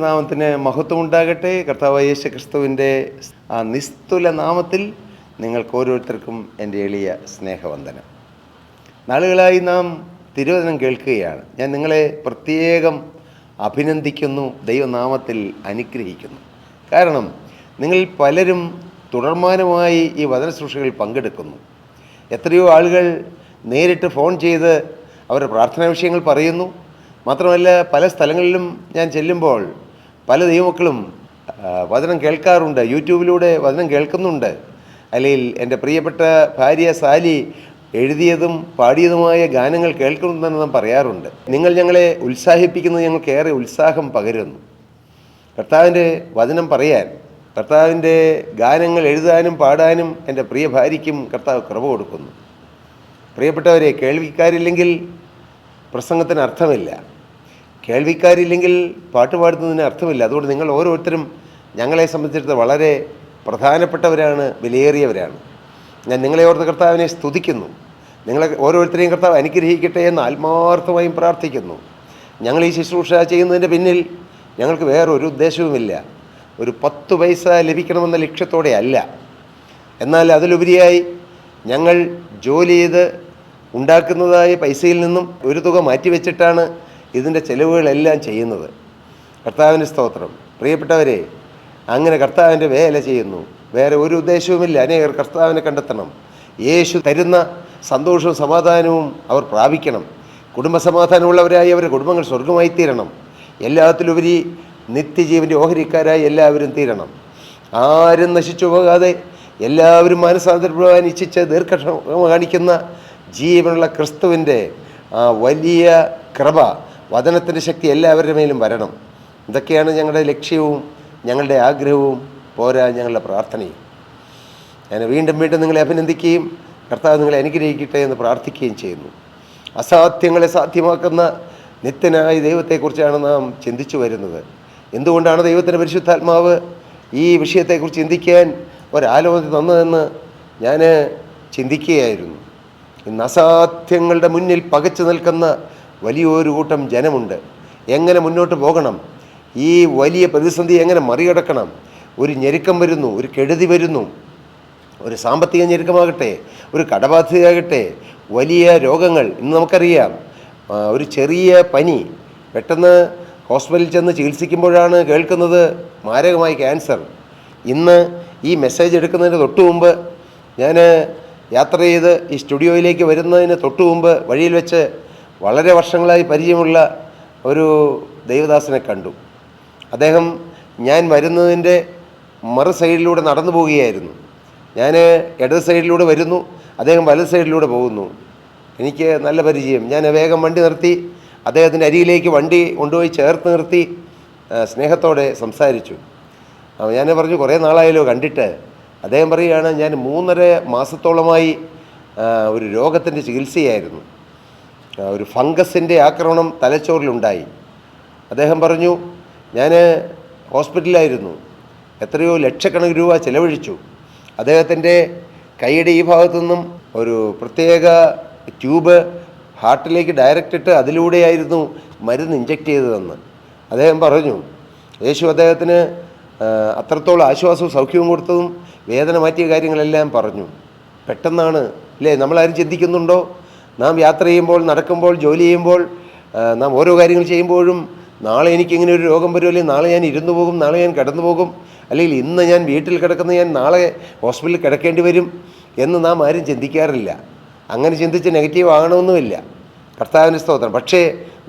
നാമത്തിന് മഹത്വം ഉണ്ടാകട്ടെ. കർത്താവായ യേശു ക്രിസ്തുവിൻ്റെ ആ നിസ്തുല നാമത്തിൽ നിങ്ങൾക്ക് ഓരോരുത്തർക്കും എൻ്റെ എളിയ സ്നേഹവന്ദനം. നാളുകളായി നാം തിരുവചനം കേൾക്കുകയാണ്. ഞാൻ നിങ്ങളെ പ്രത്യേകം അഭിനന്ദിക്കുന്നു, ദൈവനാമത്തിൽ അനുഗ്രഹിക്കുന്നു. കാരണം നിങ്ങൾ പലരും തുടർമാനമായി ഈ വചന ശുശ്രൂഷകളിൽ പങ്കെടുക്കുന്നു. എത്രയോ ആളുകൾ നേരിട്ട് ഫോൺ ചെയ്ത് അവരുടെ പ്രാർത്ഥനാ വിഷയങ്ങൾ പറയുന്നു. മാത്രമല്ല, പല സ്ഥലങ്ങളിലും ഞാൻ ചെല്ലുമ്പോൾ പല ദൈവമക്കളും വചനം കേൾക്കാറുണ്ട്, യൂട്യൂബിലൂടെ വചനം കേൾക്കുന്നുണ്ട്. അല്ലെങ്കിൽ എൻ്റെ പ്രിയപ്പെട്ട ഭാര്യ സാലി എഴുതിയതും പാടിയതുമായ ഗാനങ്ങൾ കേൾക്കുന്നുണ്ടെന്ന് നാം പറയാറുണ്ട്. നിങ്ങൾ ഞങ്ങളെ ഉത്സാഹിപ്പിക്കുന്നത് ഞങ്ങൾക്കേറെ ഉത്സാഹം പകരുന്നു. കർത്താവിൻ്റെ വചനം പറയാൻ, കർത്താവിൻ്റെ ഗാനങ്ങൾ എഴുതാനും പാടാനും എൻ്റെ പ്രിയ ഭാര്യയ്ക്കും കർത്താവ് കൃപ കൊടുക്കുന്നു. പ്രിയപ്പെട്ടവരെ, കേൾവിക്കാരില്ലെങ്കിൽ പ്രസംഗത്തിന് അർത്ഥമില്ല, കേൾവിക്കാരില്ലെങ്കിൽ പാട്ട് പാടുന്നതിന് അർത്ഥമില്ല. അതുകൊണ്ട് നിങ്ങൾ ഓരോരുത്തരും ഞങ്ങളെ സംബന്ധിച്ചിടത്തോളം വളരെ പ്രധാനപ്പെട്ടവരാണ്, വിലയേറിയവരാണ്. ഞാൻ നിങ്ങളെ ഓർത്ത് കർത്താവിനെ സ്തുതിക്കുന്നു. നിങ്ങളെ ഓരോരുത്തരെയും കർത്താവ് അനുഗ്രഹിക്കട്ടെ എന്ന് ആത്മാർത്ഥമായും പ്രാർത്ഥിക്കുന്നു. ഞങ്ങൾ ഈ ശുശ്രൂഷ ചെയ്യുന്നതിൻ്റെ പിന്നിൽ ഞങ്ങൾക്ക് വേറൊരു ഉദ്ദേശവുമില്ല. ഒരു 10 പൈസ ലഭിക്കണമെന്ന ലക്ഷ്യത്തോടെ അല്ല. എന്നാൽ അതിലുപരിയായി ഞങ്ങൾ ജോലി ചെയ്ത് ഉണ്ടാക്കുന്നതായ പൈസയിൽ നിന്നും ഒരു തുക മാറ്റിവെച്ചിട്ടാണ് ഇതിൻ്റെ ചെലവുകളെല്ലാം ചെയ്യുന്നത്. കർത്താവിൻ്റെ സ്തോത്രം. പ്രിയപ്പെട്ടവരെ, അങ്ങനെ കർത്താവിൻ്റെ വേല ചെയ്യുന്നു. വേറെ ഒരു ഉദ്ദേശവുമില്ല. അനേകർ കർത്താവിനെ കണ്ടെത്തണം. യേശു തരുന്ന സന്തോഷവും സമാധാനവും അവർ പ്രാപിക്കണം. കുടുംബസമാധാനമുള്ളവരായി അവരുടെ കുടുംബങ്ങൾ സ്വർഗമായി തീരണം. എല്ലാത്തിലുപരി നിത്യജീവൻ്റെ ഓഹരിക്കാരായി എല്ലാവരും തീരണം. ആരും നശിച്ചു പോകാതെ എല്ലാവരും മാനസാന്തരപ്പെടുവാൻ ഇച്ഛിച്ച് ദീർഘക്ഷമ കാണിക്കുന്ന ജീവനുള്ള ക്രിസ്തുവിൻ്റെ വലിയ കൃപ, വചനത്തിൻ്റെ ശക്തി എല്ലാവരുടെ മേലും വരണം. ഇതൊക്കെയാണ് ഞങ്ങളുടെ ലക്ഷ്യവും ഞങ്ങളുടെ ആഗ്രഹവും, പോരാ ഞങ്ങളുടെ പ്രാർത്ഥനയും. ഞാൻ വീണ്ടും വീണ്ടും നിങ്ങളെ അഭിനന്ദിക്കുകയും കർത്താവ് നിങ്ങളെ അനുഗ്രഹിക്കട്ടെ എന്ന് പ്രാർത്ഥിക്കുകയും ചെയ്യുന്നു. അസാധ്യങ്ങളെ സാധ്യമാക്കുന്ന നിത്യനായ ദൈവത്തെക്കുറിച്ചാണ് നാം ചിന്തിച്ചു വരുന്നത്. എന്തുകൊണ്ടാണ് ദൈവത്തിൻ്റെ പരിശുദ്ധാത്മാവ് ഈ വിഷയത്തെക്കുറിച്ച് ചിന്തിക്കാൻ ഒരാലോചന തന്നതെന്ന് ഞാൻ ചിന്തിക്കുകയായിരുന്നു. ഇന്ന് അസാധ്യങ്ങളുടെ മുന്നിൽ പകച്ചു നിൽക്കുന്ന വലിയൊരു കൂട്ടം ജനമുണ്ട്. എങ്ങനെ മുന്നോട്ട് പോകണം, ഈ വലിയ പ്രതിസന്ധി എങ്ങനെ മറികടക്കണം? ഒരു ഞെരുക്കം വരുന്നു, ഒരു കെടുതി വരുന്നു. ഒരു സാമ്പത്തിക ഞെരുക്കമാകട്ടെ, ഒരു കടബാധ്യതയാകട്ടെ, വലിയ രോഗങ്ങൾ. ഇന്ന് നമുക്കറിയാം, ഒരു ചെറിയ പനി പെട്ടെന്ന് ഹോസ്പിറ്റലിൽ ചെന്ന് ചികിത്സിക്കുമ്പോഴാണ് കേൾക്കുന്നത് മാരകമായ ക്യാൻസർ. ഇന്ന് ഈ മെസ്സേജ് എടുക്കുന്നതിന് തൊട്ടു മുമ്പ്, ഞാൻ യാത്ര ചെയ്ത് ഈ സ്റ്റുഡിയോയിലേക്ക് വരുന്നതിന് തൊട്ടു മുമ്പ് വഴിയിൽ വെച്ച് വളരെ വർഷങ്ങളായി പരിചയമുള്ള ഒരു ദൈവദാസനെ കണ്ടു. അദ്ദേഹം ഞാൻ വരുന്നതിൻ്റെ മറു സൈഡിലൂടെ നടന്നു പോവുകയായിരുന്നു. ഞാൻ ഇടത് സൈഡിലൂടെ വരുന്നു, അദ്ദേഹം വലത് സൈഡിലൂടെ പോകുന്നു. എനിക്ക് നല്ല പരിചയം. ഞാൻ വേഗം വണ്ടി നിർത്തി അദ്ദേഹത്തിൻ്റെ അരികിലേക്ക് വണ്ടി കൊണ്ടുപോയി ചേർത്ത് നിർത്തി സ്നേഹത്തോടെ സംസാരിച്ചു. ഞാൻ പറഞ്ഞു, കുറേ നാളായല്ലോ കണ്ടിട്ട്. അദ്ദേഹം പറയുകയാണ്, ഞാൻ 3.5 മാസത്തോളമായി ഒരു രോഗത്തിൻ്റെ ചികിത്സയായിരുന്നു. ഒരു ഫംഗസിൻ്റെ ആക്രമണം തലച്ചോറിലുണ്ടായി. അദ്ദേഹം പറഞ്ഞു, ഞാൻ ഹോസ്പിറ്റലിലായിരുന്നു, എത്രയോ ലക്ഷക്കണക്കിന് രൂപ ചിലവഴിച്ചു. അദ്ദേഹത്തിൻ്റെ കൈയുടെ ഈ ഭാഗത്തു നിന്നും ഒരു പ്രത്യേക ട്യൂബ് ഹാർട്ടിലേക്ക് ഡയറക്റ്റ് ഇട്ട് അതിലൂടെയായിരുന്നു മരുന്ന് ഇഞ്ചക്ട് ചെയ്തതെന്ന് അദ്ദേഹം പറഞ്ഞു. യേശു അദ്ദേഹത്തിന് അത്രത്തോളം ആശ്വാസവും സൗഖ്യവും കൊടുത്തതും വേദന മാറ്റിയ കാര്യങ്ങളെല്ലാം പറഞ്ഞു. പെട്ടെന്നാണ് അല്ലേ, നമ്മളാരും ചിന്തിക്കുന്നുണ്ടോ? നാം യാത്ര ചെയ്യുമ്പോൾ, നടക്കുമ്പോൾ, ജോലി ചെയ്യുമ്പോൾ, നാം ഓരോ കാര്യങ്ങൾ ചെയ്യുമ്പോഴും നാളെ എനിക്കിങ്ങനെ ഒരു രോഗം വരും, അല്ലെങ്കിൽ നാളെ ഞാൻ ഇരുന്നു പോകും, നാളെ ഞാൻ കിടന്നു പോകും, അല്ലെങ്കിൽ ഇന്ന് ഞാൻ വീട്ടിൽ കിടക്കുന്ന ഞാൻ നാളെ ഹോസ്പിറ്റലിൽ കിടക്കേണ്ടി വരും എന്ന് നാം ആരും ചിന്തിക്കാറില്ല. അങ്ങനെ ചിന്തിച്ച് നെഗറ്റീവ് ആകണമെന്നുമില്ല. കർത്താവിൻ്റെ സ്തോത്രം. പക്ഷേ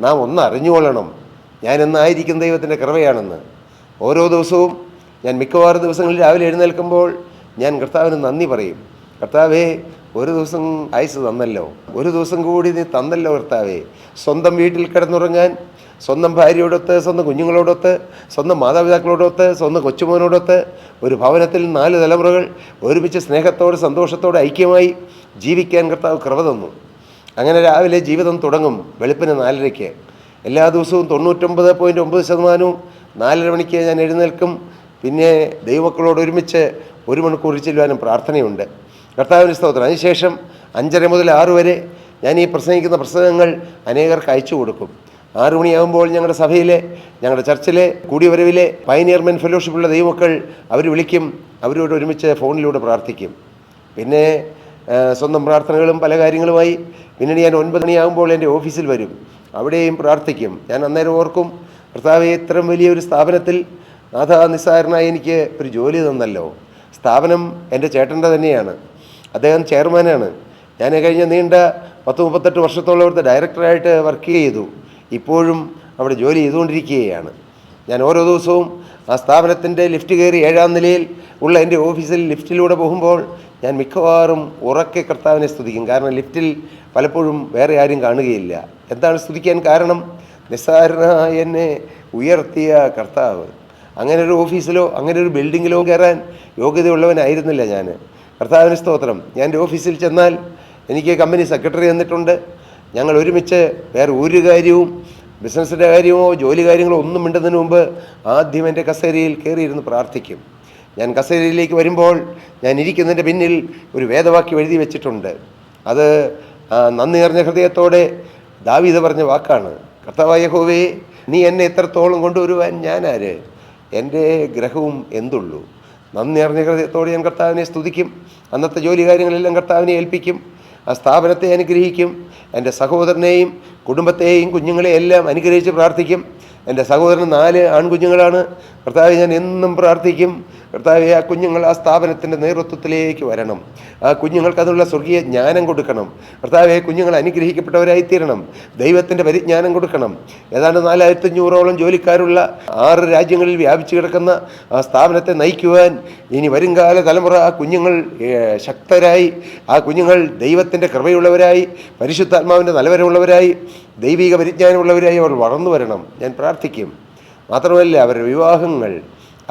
നാം ഒന്ന് അറിഞ്ഞുകൊള്ളണം, ഞാൻ എന്നായിരിക്കും ദൈവത്തിൻ്റെ കൃപയാണെന്ന്. ഓരോ ദിവസവും ഞാൻ മിക്കവാറും ദിവസങ്ങളിൽ രാവിലെ എഴുന്നേൽക്കുമ്പോൾ ഞാൻ കർത്താവിന് നന്ദി പറയും. കർത്താവേ, ഒരു ദിവസം ആയുസ് തന്നല്ലോ, ഒരു ദിവസം കൂടി നീ തന്നല്ലോ കർത്താവേ. സ്വന്തം വീട്ടിൽ കിടന്നുറങ്ങാൻ, സ്വന്തം ഭാര്യയോടൊത്ത്, സ്വന്തം കുഞ്ഞുങ്ങളോടൊത്ത്, സ്വന്തം മാതാപിതാക്കളോടൊത്ത്, സ്വന്തം കൊച്ചുമോനോടൊത്ത് ഒരു ഭവനത്തിൽ 4 തലമുറകൾ ഒരുമിച്ച് സ്നേഹത്തോടെ സന്തോഷത്തോടെ ഐക്യമായി ജീവിക്കാൻ കർത്താവ് കൃപ തന്നു. അങ്ങനെ രാവിലെ ജീവിതം തുടങ്ങും വെളുപ്പിന് 4:30. എല്ലാ ദിവസവും 99.9% 4:30 മണിക്ക് ഞാൻ എഴുന്നേൽക്കും. പിന്നെ ദൈവമക്കളോട് ഒരുമിച്ച് 1 മണിക്കൂർ ചെല്ലുവാനും പ്രാർത്ഥനയുണ്ട്. കർത്താവിൻ്റെ സ്തോത്രം. അതിനുശേഷം 5:30 മുതൽ 6 വരെ ഞാൻ ഈ പ്രസംഗിക്കുന്ന പ്രസംഗങ്ങൾ അനേകർക്ക് അയച്ചു കൊടുക്കും. 6 മണിയാകുമ്പോൾ ഞങ്ങളുടെ സഭയിലെ, ഞങ്ങളുടെ ചർച്ചിലെ കൂടിവരവിലെ പയനിയർമെൻ ഫെലോഷിപ്പുള്ള ദൈവമക്കൾ അവർ വിളിക്കും. അവരോട് ഒരുമിച്ച് ഫോണിലൂടെ പ്രാർത്ഥിക്കും. പിന്നെ സ്വന്തം പ്രാർത്ഥനകളും പല കാര്യങ്ങളുമായി പിന്നീട് ഞാൻ 9 മണിയാകുമ്പോൾ എൻ്റെ ഓഫീസിൽ വരും. അവിടെയും പ്രാർത്ഥിക്കും. ഞാൻ അന്നേരം ഓർക്കും, കർത്താവേ, ഇത്രയും വലിയൊരു സ്ഥാപനത്തിൽ നാഥ നിസ്സാരനായി എനിക്ക് ഒരു ജോലി തന്നല്ലോ. സ്ഥാപനം എൻ്റെ ചേട്ടൻ്റെ തന്നെയാണ്. അദ്ദേഹം ചെയർമാനാണ്. ഞാൻ കഴിഞ്ഞ നീണ്ട 10-38 വർഷത്തോളം അവിടുത്തെ ഡയറക്ടറായിട്ട് വർക്ക് ചെയ്തു. ഇപ്പോഴും അവിടെ ജോലി ചെയ്തുകൊണ്ടിരിക്കുകയാണ്. ഞാൻ ഓരോ ദിവസവും ആ സ്ഥാപനത്തിൻ്റെ ലിഫ്റ്റ് കയറി 7-ാം നിലയിൽ ഉള്ള എൻ്റെ ഓഫീസിൽ ലിഫ്റ്റിലൂടെ പോകുമ്പോൾ ഞാൻ മിക്കവാറും ഉറക്കെ കർത്താവിനെ സ്തുതിക്കും. കാരണം ലിഫ്റ്റിൽ പലപ്പോഴും വേറെ ആരും കാണുകയില്ല. എന്താണ് സ്തുതിക്കാൻ കാരണം? നിസ്സാരനായ എന്നെ ഉയർത്തിയ കർത്താവ്. അങ്ങനെ ഒരു ഓഫീസിലോ അങ്ങനെ ഒരു ബിൽഡിങ്ങിലോ കയറാൻ യോഗ്യതയുള്ളവനായിരുന്നില്ല ഞാൻ. കർത്താവിന് സ്തോത്രം. ഞാൻ എൻ്റെ ഓഫീസിൽ ചെന്നാൽ എനിക്ക് കമ്പനി സെക്രട്ടറി തന്നിട്ടുണ്ട്. ഞങ്ങൾ ഒരുമിച്ച് വേറെ ഒരു കാര്യവും, ബിസിനസ്സിൻ്റെ കാര്യമോ ജോലി കാര്യങ്ങളോ ഒന്നും മിണ്ടുന്നതിന് മുമ്പ് ആദ്യം എൻ്റെ കസേരയിൽ കയറിയിരുന്ന് പ്രാർത്ഥിക്കും. ഞാൻ കസേരയിലേക്ക് വരുമ്പോൾ ഞാൻ ഇരിക്കുന്നതിൻ്റെ പിന്നിൽ ഒരു വേദവാക്യം എഴുതി വെച്ചിട്ടുണ്ട്. അത് നന്ദി നിറഞ്ഞ ഹൃദയത്തോടെ ദാവീദ് പറഞ്ഞ വാക്കാണ്. കർത്താവായ യഹോവേ, നീ എന്നെ എത്രത്തോളം കൊണ്ടുവരുവാൻ ഞാനാര്? എൻ്റെ ഗ്രഹവും എന്തുള്ളൂ? നന്ദി നിറഞ്ഞ ഹൃദയത്തോടെ ഞാൻ കർത്താവിനെ സ്തുതിക്കും. അന്നത്തെ ജോലി കാര്യങ്ങളെല്ലാം കർത്താവിനെ ഏൽപ്പിക്കും. ആ സ്ഥാപനത്തെ അനുഗ്രഹിക്കും. എൻ്റെ സഹോദരനെയും കുടുംബത്തെയും കുഞ്ഞുങ്ങളെയും എല്ലാം അനുഗ്രഹിച്ച് പ്രാർത്ഥിക്കും. എൻ്റെ സഹോദരന് 4 ആൺകുഞ്ഞുങ്ങളാണ്. കർത്താവെ, ഞാൻ എന്നും പ്രാർത്ഥിക്കും, കർത്താവെ, ആ കുഞ്ഞുങ്ങൾ ആ സ്ഥാപനത്തിൻ്റെ നേതൃത്വത്തിലേക്ക് വരണം. ആ കുഞ്ഞുങ്ങൾക്ക് അതിനുള്ള സ്വർഗീയ ജ്ഞാനം കൊടുക്കണം. കർത്താവെ, കുഞ്ഞുങ്ങൾ അനുഗ്രഹിക്കപ്പെട്ടവരായിത്തീരണം. ദൈവത്തിൻ്റെ പരിജ്ഞാനം കൊടുക്കണം. ഏതാണ്ട് 4500ഓളം ജോലിക്കാരുള്ള 6 രാജ്യങ്ങളിൽ വ്യാപിച്ചു കിടക്കുന്ന ആ സ്ഥാപനത്തെ നയിക്കുവാൻ ഇനി വരുംകാല തലമുറ ആ കുഞ്ഞുങ്ങൾ ശക്തരായി, ആ കുഞ്ഞുങ്ങൾ ദൈവത്തിൻ്റെ കൃപയുള്ളവരായി, പരിശുദ്ധാത്മാവിൻ്റെ നൽവരമുള്ളവരായി, ദൈവിക പരിജ്ഞാനമുള്ളവരായി അവർ വളർന്നു വരണം. ഞാൻ പ്രാർത്ഥിക്കും. മാത്രമല്ല, അവരുടെ വിവാഹങ്ങൾ,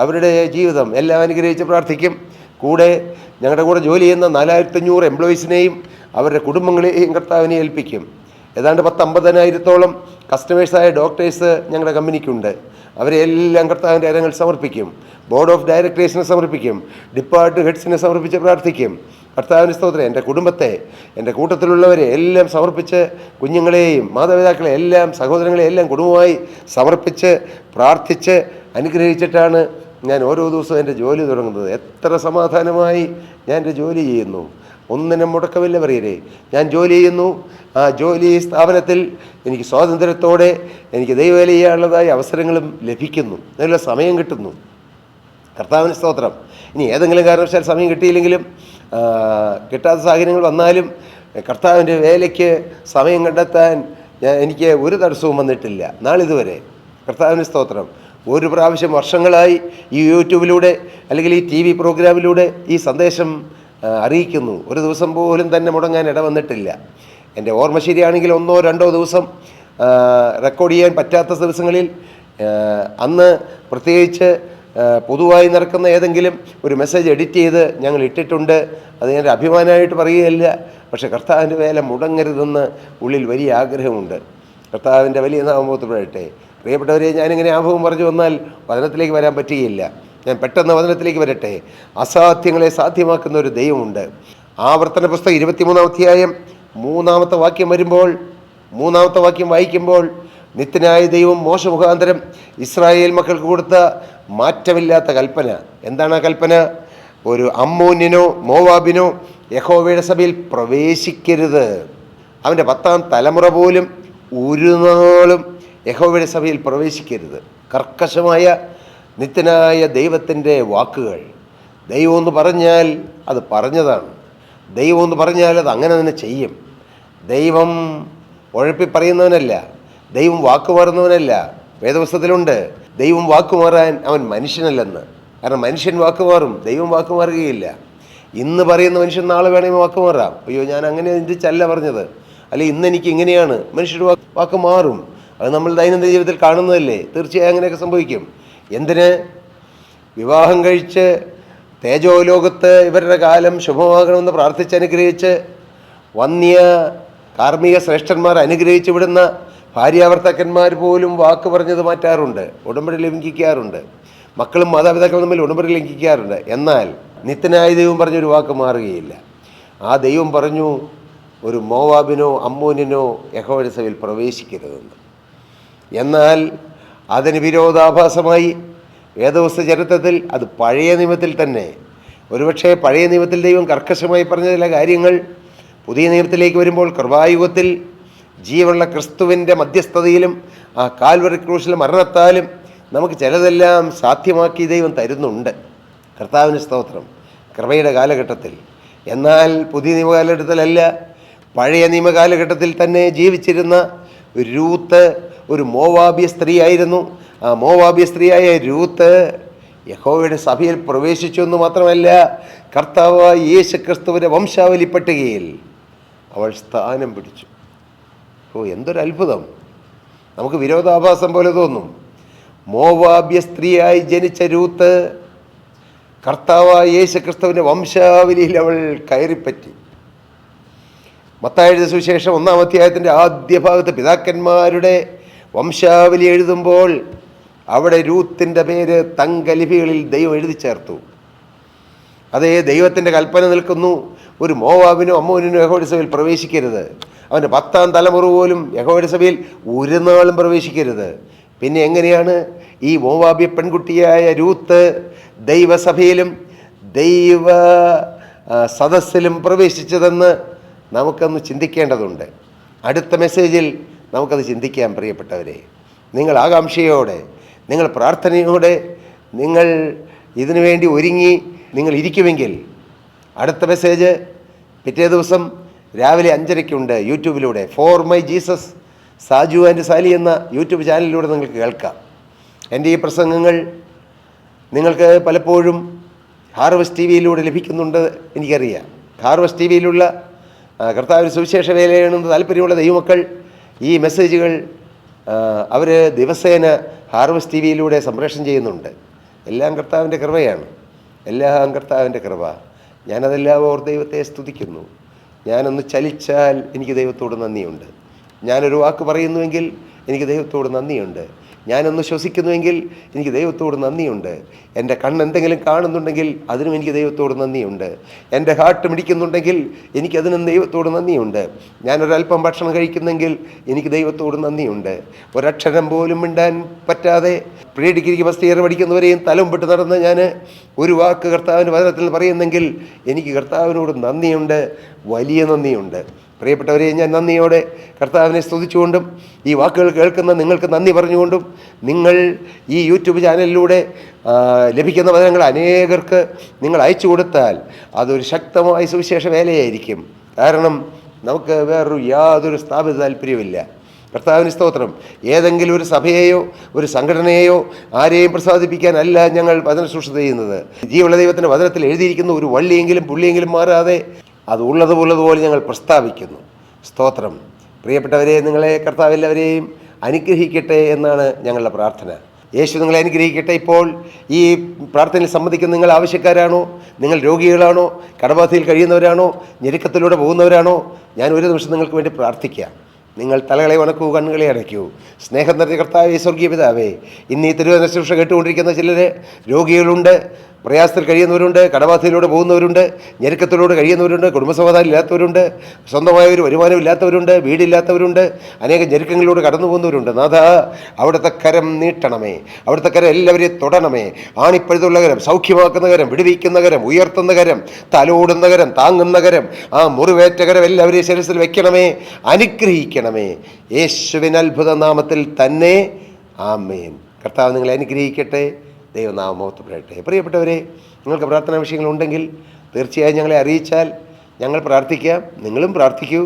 അവരുടെ ജീവിതം എല്ലാം അനുഗ്രഹിച്ച് പ്രാർത്ഥിക്കും. കൂടെ ഞങ്ങളുടെ കൂടെ ജോലി ചെയ്യുന്ന 4500 എംപ്ലോയീസിനെയും അവരുടെ കുടുംബങ്ങളെയും കർത്താവിനെ ഏൽപ്പിക്കും. ഏതാണ്ട് 50,000-ഓളം കസ്റ്റമേഴ്സായ ഡോക്ടേഴ്സ് ഞങ്ങളുടെ കമ്പനിക്കുണ്ട്. അവരെ എല്ലാം കർത്താവിൻ്റെ കരങ്ങൾ സമർപ്പിക്കും. ബോർഡ് ഓഫ് ഡയറക്ടേഴ്സിനെ സമർപ്പിക്കും. ഡിപ്പാർട്ട്മെൻറ്റ് ഹെഡ്സിനെ സമർപ്പിച്ച് പ്രാർത്ഥിക്കും. കർത്താവിന് സ്തോത്രം. എൻ്റെ കുടുംബത്തെ, എൻ്റെ കൂട്ടത്തിലുള്ളവരെ എല്ലാം സമർപ്പിച്ച്, കുഞ്ഞുങ്ങളെയും മാതാപിതാക്കളെ എല്ലാം, സഹോദരങ്ങളെ എല്ലാം കുടുംബമായി സമർപ്പിച്ച് പ്രാർത്ഥിച്ച് അനുഗ്രഹിച്ചിട്ടാണ് ഞാൻ ഓരോ ദിവസവും എൻ്റെ ജോലി തുടങ്ങുന്നത്. എത്ര സമാധാനമായി ഞാൻ എൻ്റെ ജോലി ചെയ്യുന്നു. ഒന്നിനും മുടക്കമില്ല പറയരെ. ഞാൻ ജോലി ചെയ്യുന്നു. ആ ജോലി സ്ഥാപനത്തിൽ എനിക്ക് സ്വാതന്ത്ര്യത്തോടെ എനിക്ക് ദൈവവേല ചെയ്യാനുള്ളതായ അവസരങ്ങളും ലഭിക്കുന്നു. അതിനുള്ള സമയം കിട്ടുന്നു. കർത്താവിന് സ്തോത്രം. ഇനി ഏതെങ്കിലും കാരണവശാൽ സമയം കിട്ടിയില്ലെങ്കിലും, കിട്ടാത്ത സാഹചര്യങ്ങൾ വന്നാലും കർത്താവിൻ്റെ വേലയ്ക്ക് സമയം കണ്ടെത്താൻ എനിക്ക് ഒരു തടസ്സവും വന്നിട്ടില്ല നാളിതുവരെ. കർത്താവിന് സ്തോത്രം. ഒരു പ്രാവശ്യം വർഷങ്ങളായി ഈ യൂട്യൂബിലൂടെ അല്ലെങ്കിൽ ഈ TV പ്രോഗ്രാമിലൂടെ ഈ സന്ദേശം അറിയിക്കുന്നു. ഒരു ദിവസം പോലും തന്നെ മുടങ്ങാൻ ഇടവന്നിട്ടില്ല. എൻ്റെ ഓർമ്മ ശരിയാണെങ്കിൽ 1-2 ദിവസം റെക്കോർഡ് ചെയ്യാൻ പറ്റാത്ത ദിവസങ്ങളിൽ അന്ന് പ്രത്യേകിച്ച് പൊതുവായി നടക്കുന്ന ഏതെങ്കിലും ഒരു മെസ്സേജ് എഡിറ്റ് ചെയ്ത് ഞങ്ങൾ ഇട്ടിട്ടുണ്ട്. അത് എൻ്റെ അഭിമാനമായിട്ട് പറയുകയല്ല. പക്ഷേ കർത്താവിൻ്റെ വേല മുടങ്ങരുതെന്ന് ഉള്ളിൽ വലിയ ആഗ്രഹമുണ്ട്. കർത്താവിൻ്റെ വലിയ നാമത്തിൽപ്പെടട്ടെ. പ്രിയപ്പെട്ടവരെ, ഞാനിങ്ങനെ അനുഭവം പറഞ്ഞു വന്നാൽ വചനത്തിലേക്ക് വരാൻ പറ്റുകയില്ല. ഞാൻ പെട്ടെന്ന് വചനത്തിലേക്ക് വരട്ടെ. അസാധ്യങ്ങളെ സാധ്യമാക്കുന്ന ഒരു ദൈവമുണ്ട്. ആവർത്തന പുസ്തകം 23-ാം അധ്യായം 3-ാമത്തെ വാക്യം വരുമ്പോൾ, 3-ാമത്തെ വാക്യം വായിക്കുമ്പോൾ, നിത്യനായ ദൈവം മോശ മുഖാന്തരം ഇസ്രായേൽ മക്കൾക്ക് കൊടുത്ത മാറ്റമില്ലാത്ത കൽപ്പന. എന്താണ് ആ കൽപ്പന? ഒരു അമ്മോന്യനോ മോവാബിനോ യഹോവയുടെ സഭയിൽ പ്രവേശിക്കരുത്. അവൻ്റെ 10ാം തലമുറ പോലും ഒരു നാളും യഹോവയുടെ സഭയിൽ പ്രവേശിക്കരുത്. കർക്കശമായ നിത്യനായ ദൈവത്തിൻ്റെ വാക്കുകൾ. ദൈവമെന്ന് പറഞ്ഞാൽ അത് പറഞ്ഞതാണ്. ദൈവമെന്ന് പറഞ്ഞാൽ അത് അങ്ങനെ തന്നെ ചെയ്യും. ദൈവം ഉഴപ്പി പറയുന്നവനല്ല. ദൈവം വാക്കുമാറുന്നവനല്ല. വേദപുസ്തകത്തിലുണ്ട്, ദൈവം വാക്കുമാറാൻ അവൻ മനുഷ്യനല്ലെന്ന്. കാരണം മനുഷ്യൻ വാക്കുമാറും, ദൈവം വാക്കുമാറുകയില്ല. ഇന്ന് പറയുന്ന മനുഷ്യൻ നാളെ വേണമെങ്കിൽ വാക്കുമാറാം. അയ്യോ, ഞാൻ അങ്ങനെ ചിന്തിച്ചല്ല പറഞ്ഞത്, അല്ലെങ്കിൽ ഇന്ന് എനിക്ക് ഇങ്ങനെയാണ്. മനുഷ്യർ വാക്ക് മാറും. അത് നമ്മൾ ദൈനംദിന ജീവിതത്തിൽ കാണുന്നതല്ലേ. തീർച്ചയായും അങ്ങനെയൊക്കെ സംഭവിക്കും. എന്തിന്? വിവാഹം കഴിച്ച് തേജോലോകത്ത് ഇവരുടെ കാലം ശുഭമാകണമെന്ന് പ്രാർത്ഥിച്ചനുഗ്രഹിച്ച് വന്യ കാർമ്മിക ശ്രേഷ്ഠന്മാർ അനുഗ്രഹിച്ചു വിടുന്ന ഭാര്യാഭർത്താക്കന്മാർ പോലും വാക്ക് പറഞ്ഞത് മാറ്റാറുണ്ട്, ഉടമ്പടി ലംഘിക്കാറുണ്ട്. മക്കളും മാതാപിതാക്കളും തമ്മിൽ ഉടമ്പടി ലംഘിക്കാറുണ്ട്. എന്നാൽ നിത്യനായ ദൈവം പറഞ്ഞൊരു വാക്ക് മാറുകയില്ല. ആ ദൈവം പറഞ്ഞു, ഒരു മോവാബിനോ അമ്മോനിനോ യഹോവയുടെ സഭയിൽ പ്രവേശിക്കരുതെന്ന്. എന്നാൽ അതിന് വിരോധാഭാസമായി വേദപുസ്തക ചരിത്രത്തിൽ, അത് പഴയ നിയമത്തിൽ തന്നെ, ഒരുപക്ഷെ പഴയ നിയമത്തിൽ ദൈവം കർക്കശമായി പറഞ്ഞ ചില കാര്യങ്ങൾ പുതിയ നിയമത്തിലേക്ക് വരുമ്പോൾ കൃപായുഗത്തിൽ ജീവനുള്ള ക്രിസ്തുവിൻ്റെ മധ്യസ്ഥതയിലും ആ കാൽവറി ക്രൂശിലെ മരണത്താലും നമുക്ക് ചിലതെല്ലാം സാധ്യമാക്കി ദൈവം തരുന്നുണ്ട്. കർത്താവിന് സ്തോത്രം. കൃപയുടെ കാലഘട്ടത്തിൽ. എന്നാൽ പുതിയ നിയമകാലഘട്ടത്തിലല്ല, പഴയ നിയമകാലഘട്ടത്തിൽ തന്നെ ജീവിച്ചിരുന്ന രൂത്ത് ഒരു മോവാബ്യ സ്ത്രീയായിരുന്നു. ആ മോവാബ്യ സ്ത്രീയായ രൂത്ത് യഹോവയുടെ സഭയിൽ പ്രവേശിച്ചു എന്ന് മാത്രമല്ല, കർത്താവായ യേശു ക്രിസ്തുവിൻ്റെ വംശാവലി പട്ടികയിൽ അവൾ സ്ഥാനം പിടിച്ചു. എന്തൊരു അത്ഭുതം! നമുക്ക് വിരോധാഭാസം പോലെ തോന്നും. മോവാബ്യ സ്ത്രീയായി ജനിച്ച രൂത്ത് കർത്താവായ യേശു ക്രിസ്തുവിൻ്റെ വംശാവലിയിൽ അവൾ കയറിപ്പറ്റി. മത്തായിയുടെ സുവിശേഷം 1-ാം അധ്യായത്തിൻ്റെ ആദ്യ ഭാഗത്ത് പിതാക്കന്മാരുടെ വംശാവലി എഴുതുമ്പോൾ അവിടെ രൂത്തിൻ്റെ പേര് തങ്കലിപികളിൽ ദൈവം എഴുതി ചേർത്തു. അതേ, ദൈവത്തിൻ്റെ കൽപ്പന നിൽക്കുന്നു, ഒരു മോവാബിനോ അമ്മോനിനോ യഹോവയുടെ സഭയിൽ പ്രവേശിക്കരുത്. അവൻ്റെ 10-ാം തലമുറ പോലും യഹോവയുടെ സഭയിൽ ഒരു നാളും പ്രവേശിക്കരുത്. പിന്നെ എങ്ങനെയാണ് ഈ മോവാബ്യ പെൺകുട്ടിയായ രൂത്ത് ദൈവസഭയിലും ദൈവ സദസ്സിലും പ്രവേശിച്ചതെന്ന് നമുക്കൊന്ന് ചിന്തിക്കേണ്ടതുണ്ട്. അടുത്ത മെസ്സേജിൽ നമുക്കത് ചിന്തിക്കാം. പ്രിയപ്പെട്ടവരെ, നിങ്ങൾ ആകാംക്ഷയോടെ, നിങ്ങൾ പ്രാർത്ഥനയോടെ, നിങ്ങൾ ഇതിനു വേണ്ടി ഒരുങ്ങി നിങ്ങൾ ഇരിക്കുമെങ്കിൽ അടുത്ത മെസ്സേജ് പിറ്റേ ദിവസം രാവിലെ 5:30 യൂട്യൂബിലൂടെ for my Jesus Saju and Sali എന്ന യൂട്യൂബ് ചാനലിലൂടെ നിങ്ങൾക്ക് കേൾക്കാം. എൻ്റെ ഈ പ്രസംഗങ്ങൾ നിങ്ങൾക്ക് പലപ്പോഴും ഹാർവസ്റ്റ് TV-യിലൂടെ ലഭിക്കുന്നുണ്ട് എനിക്കറിയാം. ഹാർവസ്റ്റ് TV-യിലുള്ള കർത്താവിന് സുവിശേഷ വേലയെന്ന് താല്പര്യമുള്ള ദൈവമക്കൾ ഈ മെസ്സേജുകൾ അവർ ദിവസേന ഹാർവസ്റ്റ് TV-യിലൂടെ സംപ്രേഷണം ചെയ്യുന്നുണ്ട്. എല്ലാം കർത്താവിൻ്റെ കൃപയാണ്. എല്ലാം കർത്താവിൻ്റെ കൃപ. ഞാനതെല്ലാം ദൈവത്തെ സ്തുതിക്കുന്നു. ഞാനൊന്ന് ചലിച്ചാൽ എനിക്ക് ദൈവത്തോട് നന്ദിയുണ്ട്. ഞാനൊരു വാക്ക് പറയുന്നുവെങ്കിൽ എനിക്ക് ദൈവത്തോട് നന്ദിയുണ്ട്. ഞാനൊന്ന് ശ്വസിക്കുന്നുവെങ്കിൽ എനിക്ക് ദൈവത്തോട് നന്ദിയുണ്ട്. എൻ്റെ കണ്ണെന്തെങ്കിലും കാണുന്നുണ്ടെങ്കിൽ അതിനും എനിക്ക് ദൈവത്തോട് നന്ദിയുണ്ട്. എൻ്റെ ഹാർട്ട് മിടിക്കുന്നുണ്ടെങ്കിൽ എനിക്കതിനും ദൈവത്തോട് നന്ദിയുണ്ട്. ഞാനൊരല്പം ഭക്ഷണം കഴിക്കുന്നെങ്കിൽ എനിക്ക് ദൈവത്തോട് നന്ദിയുണ്ട്. ഒരക്ഷരം പോലും മിണ്ടാൻ പറ്റാതെ പ്രീ ഡിഗ്രിക്ക് ഫസ്റ്റ് ഇയർ പഠിക്കുന്നവരെയും തലം വിട്ട് നടന്ന് ഞാൻ ഒരു വാക്ക് കർത്താവിൻ്റെ വചനത്തിൽ പറയുന്നെങ്കിൽ എനിക്ക് കർത്താവിനോട് നന്ദിയുണ്ട്, വലിയ നന്ദിയുണ്ട്. പ്രിയപ്പെട്ടവരെ, ഞാൻ നന്ദിയോടെ കർത്താവിനെ സ്തുതിച്ചുകൊണ്ടും ഈ വാക്കുകൾ കേൾക്കുന്ന നിങ്ങൾക്ക് നന്ദി പറഞ്ഞുകൊണ്ടും, നിങ്ങൾ ഈ യൂട്യൂബ് ചാനലിലൂടെ ലഭിക്കുന്ന വചനങ്ങൾ അനേകർക്ക് നിങ്ങൾ അയച്ചു കൊടുത്താൽ അതൊരു ശക്തമായ സുവിശേഷ വേലയായിരിക്കും. കാരണം നമുക്ക് വേറൊരു യാതൊരു സ്ഥാപിത താല്പര്യമില്ല. കർത്താവിന് സ്തോത്രം. ഏതെങ്കിലും ഒരു സഭയെയോ ഒരു സംഘടനയെയോ ആരെയും പ്രസാദിപ്പിക്കാനല്ല ഞങ്ങൾ വചന സൃഷ്ടി ചെയ്യുന്നത്. ജീവനുള്ള ദൈവത്തിൻ്റെ വചനത്തിൽ എഴുതിയിരിക്കുന്ന ഒരു വള്ളിയെങ്കിലും പുള്ളിയെങ്കിലും മാറാതെ അത് ഉള്ളതുപോലെ ഞങ്ങൾ പ്രസ്താവിക്കുന്നു. സ്തോത്രം. പ്രിയപ്പെട്ടവരെ, നിങ്ങളെ കർത്താവ് എല്ലാവരെയും അനുഗ്രഹിക്കട്ടെ എന്നാണ് ഞങ്ങളുടെ പ്രാർത്ഥന. യേശു നിങ്ങളെ അനുഗ്രഹിക്കട്ടെ. ഇപ്പോൾ ഈ പ്രാർത്ഥനയിൽ സംബന്ധിക്കുന്ന നിങ്ങൾ ആവശ്യക്കാരാണോ? നിങ്ങൾ രോഗികളാണോ? കടബാധയിൽ കഴിയുന്നവരാണോ? ഞെരുക്കത്തിലൂടെ പോകുന്നവരാണോ? ഞാൻ ഒരു നിമിഷം നിങ്ങൾക്ക് വേണ്ടി പ്രാർത്ഥിക്കാം. നിങ്ങൾ തലകളെ വണക്കൂ, കണ്ണുകളെ അടയ്ക്കൂ. സ്നേഹം നിറഞ്ഞ കർത്താവേ, സ്വർഗീയ പിതാവേ, ഇന്ന് ഈ തിരുവചന ശുശ്രൂഷ കേട്ടുകൊണ്ടിരിക്കുന്ന ചിലർ രോഗികളുണ്ട്, പ്രയാസത്തിൽ കഴിയുന്നവരുണ്ട്, കടബാധയിലൂടെ പോകുന്നവരുണ്ട്, ഞെരുക്കത്തിലൂടെ കഴിയുന്നവരുണ്ട്, കുടുംബസമാധാനം ഇല്ലാത്തവരുണ്ട്, സ്വന്തമായ ഒരു വരുമാനം ഇല്ലാത്തവരുണ്ട്, വീടില്ലാത്തവരുണ്ട്, അനേക ഞെരുക്കങ്ങളിലൂടെ കടന്നു പോകുന്നവരുണ്ട്. നാഥ, അവിടുത്തെ കരം നീട്ടണമേ, അവിടുത്തെ കരം എല്ലാവരെയും തൊടണമേ. ആണിപ്പഴുതുള്ള കരം, സൗഖ്യമാക്കുന്ന കരം, വിടുവിക്കുന്ന കരം, ഉയർത്തുന്ന കരം, തലോടുന്ന കരം, താങ്ങുന്ന കരം, ആ മുറിവേറ്റ കരം എല്ലാവരെയും ശിരസിൽ വെക്കണമേ, അനുഗ്രഹിക്കണമേ. യേശുവിൻ അത്ഭുത നാമത്തിൽ തന്നെ ആമേൻ. കർത്താവ് നിങ്ങളെ അനുഗ്രഹിക്കട്ടെ. ദൈവനാമം മഹത്വപ്പെടട്ടെ. പ്രിയപ്പെട്ടവരെ, നിങ്ങൾക്ക് പ്രാർത്ഥനാ വിഷയങ്ങളുണ്ടെങ്കിൽ തീർച്ചയായും ഞങ്ങളെ അറിയിച്ചാൽ ഞങ്ങൾ പ്രാർത്ഥിക്കാം. നിങ്ങളും പ്രാർത്ഥിക്കൂ.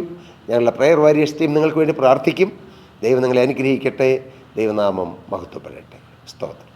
ഞങ്ങളുടെ പ്രയർ വാരിയേഴ്സ് ടീം നിങ്ങൾക്ക് വേണ്ടി പ്രാർത്ഥിക്കും. ദൈവം നിങ്ങളെ അനുഗ്രഹിക്കട്ടെ. ദൈവനാമം മഹത്വപ്പെടട്ടെ. സ്തോത്രം.